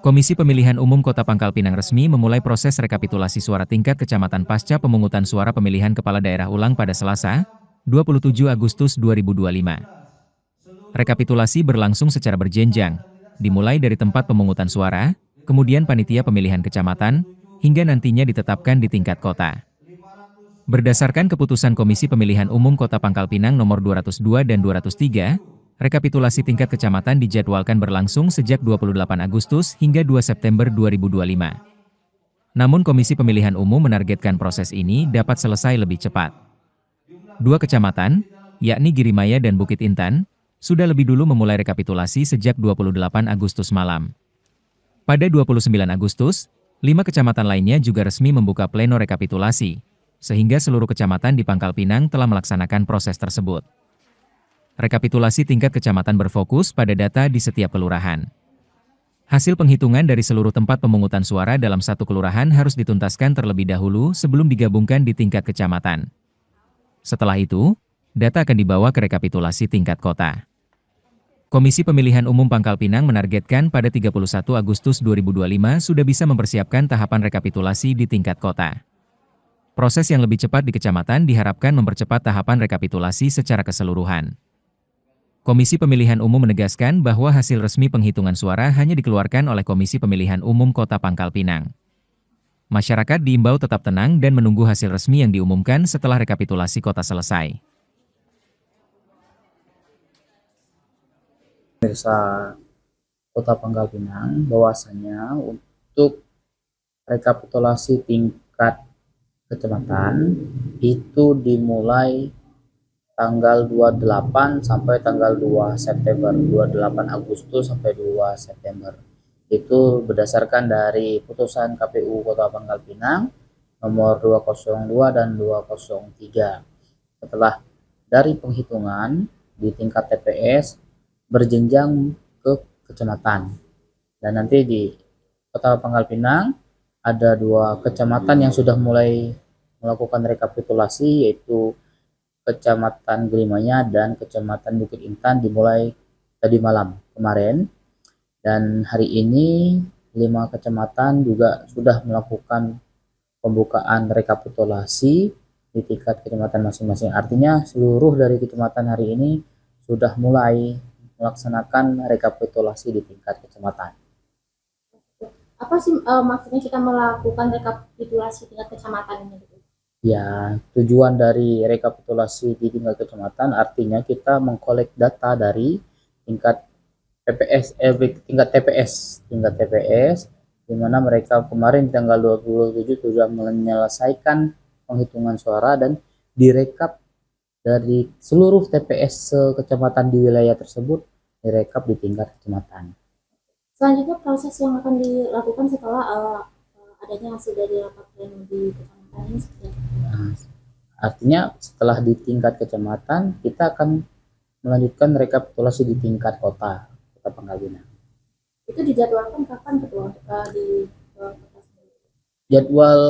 Komisi Pemilihan Umum Kota Pangkal Pinang resmi memulai proses rekapitulasi suara tingkat kecamatan pasca pemungutan suara pemilihan kepala daerah ulang pada Selasa, 27 Agustus 2025. Rekapitulasi berlangsung secara berjenjang, dimulai dari tempat pemungutan suara, kemudian panitia pemilihan kecamatan, hingga nantinya ditetapkan di tingkat kota. Berdasarkan keputusan Komisi Pemilihan Umum Kota Pangkal Pinang nomor 202 dan 203, rekapitulasi tingkat kecamatan dijadwalkan berlangsung sejak 28 Agustus hingga 2 September 2025. Namun Komisi Pemilihan Umum menargetkan proses ini dapat selesai lebih cepat. Dua kecamatan, yakni Girimaya dan Bukit Intan, sudah lebih dulu memulai rekapitulasi sejak 28 Agustus malam. Pada 29 Agustus, 5 kecamatan lainnya juga resmi membuka pleno rekapitulasi, sehingga seluruh kecamatan di Pangkal Pinang telah melaksanakan proses tersebut. Rekapitulasi tingkat kecamatan berfokus pada data di setiap kelurahan. Hasil penghitungan dari seluruh tempat pemungutan suara dalam satu kelurahan harus dituntaskan terlebih dahulu sebelum digabungkan di tingkat kecamatan. Setelah itu, data akan dibawa ke rekapitulasi tingkat kota. Komisi Pemilihan Umum Pangkal Pinang menargetkan pada 31 Agustus 2025 sudah bisa mempersiapkan tahapan rekapitulasi di tingkat kota. Proses yang lebih cepat di kecamatan diharapkan mempercepat tahapan rekapitulasi secara keseluruhan. Komisi Pemilihan Umum menegaskan bahwa hasil resmi penghitungan suara hanya dikeluarkan oleh Komisi Pemilihan Umum Kota Pangkal Pinang. Masyarakat diimbau tetap tenang dan menunggu hasil resmi yang diumumkan setelah rekapitulasi kota selesai. Pemirsa Kota Pangkal Pinang, bahwasanya untuk rekapitulasi tingkat kecamatan itu dimulai tanggal 28 sampai tanggal 2 September, 28 Agustus sampai 2 September. Itu berdasarkan dari putusan KPU Kota Pangkal Pinang nomor 202 dan 203. Setelah dari penghitungan di tingkat TPS berjenjang ke kecamatan, dan nanti di Kota Pangkal Pinang ada 2 kecamatan yang sudah mulai melakukan rekapitulasi, yaitu Kecamatan Girimaya dan Kecamatan Bukit Intan dimulai tadi malam kemarin, dan hari ini 5 kecamatan juga sudah melakukan pembukaan rekapitulasi di tingkat kecamatan masing-masing. Artinya seluruh dari kecamatan hari ini sudah mulai melaksanakan rekapitulasi di tingkat kecamatan. Apa sih maksudnya kita melakukan rekapitulasi tingkat kecamatan ini? Ya, tujuan dari rekapitulasi di tingkat kecamatan artinya kita mengkolek data dari tingkat TPS, tingkat TPS, di mana mereka kemarin tanggal 27 sudah menyelesaikan penghitungan suara dan direkap dari seluruh TPS kecamatan di wilayah tersebut, direkap di tingkat kecamatan. Selanjutnya proses yang akan dilakukan setelah adanya hasil dari rapat pleno di kecamatan ini seperti apa? Nah, artinya setelah di tingkat kecamatan kita akan melanjutkan rekapitulasi di tingkat kota Pangkal Pinang. Itu dijadwalkan kapan Ketua di kota sendiri? Jadwal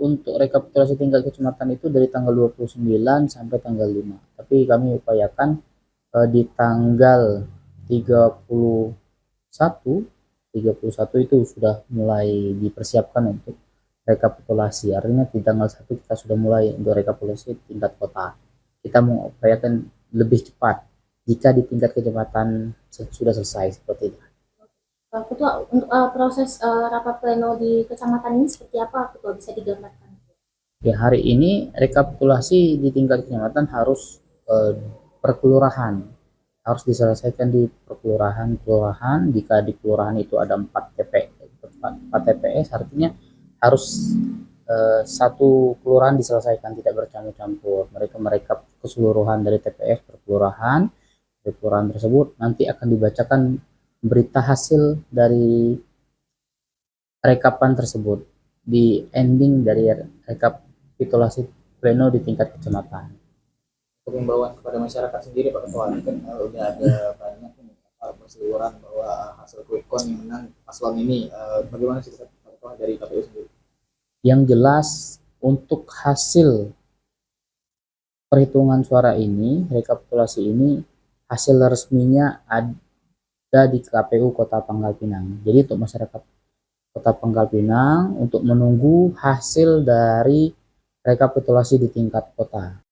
untuk rekapitulasi tingkat kecamatan itu dari tanggal 29 sampai tanggal 5. Tapi kami upayakan di tanggal 31 itu sudah mulai dipersiapkan untuk rekapitulasi. Artinya di tanggal 1 kita sudah mulai untuk rekapitulasi tingkat kota. Kita mengupayakan lebih cepat jika di tingkat kecamatan sudah selesai seperti itu. Ketua, untuk proses rapat pleno di kecamatan ini seperti apa, Ketua, bisa digambarkan? Ya, hari ini rekapitulasi di tingkat kecamatan harus per kelurahan, harus diselesaikan di kelurahan. Jika di kelurahan itu ada 4 TPS, artinya harus satu kelurahan diselesaikan, tidak bercampur-campur. Mereka merekap keseluruhan dari TPS per kelurahan. Di kelurahan tersebut nanti akan dibacakan berita hasil dari rekapan tersebut di ending dari rekapitulasi pleno di tingkat kecamatan. Untuk himbauan kepada masyarakat sendiri Pak Ketua, kan udah ada banyak berseliweran bahwa hasil quick count yang menang paslon ini, bagaimana sih Pak Ketua dari KPU sendiri? Yang jelas untuk hasil perhitungan suara ini, rekapitulasi ini, hasil resminya ada di KPU Kota Pangkal Pinang. Jadi untuk masyarakat Kota Pangkal Pinang untuk menunggu hasil dari rekapitulasi di tingkat kota.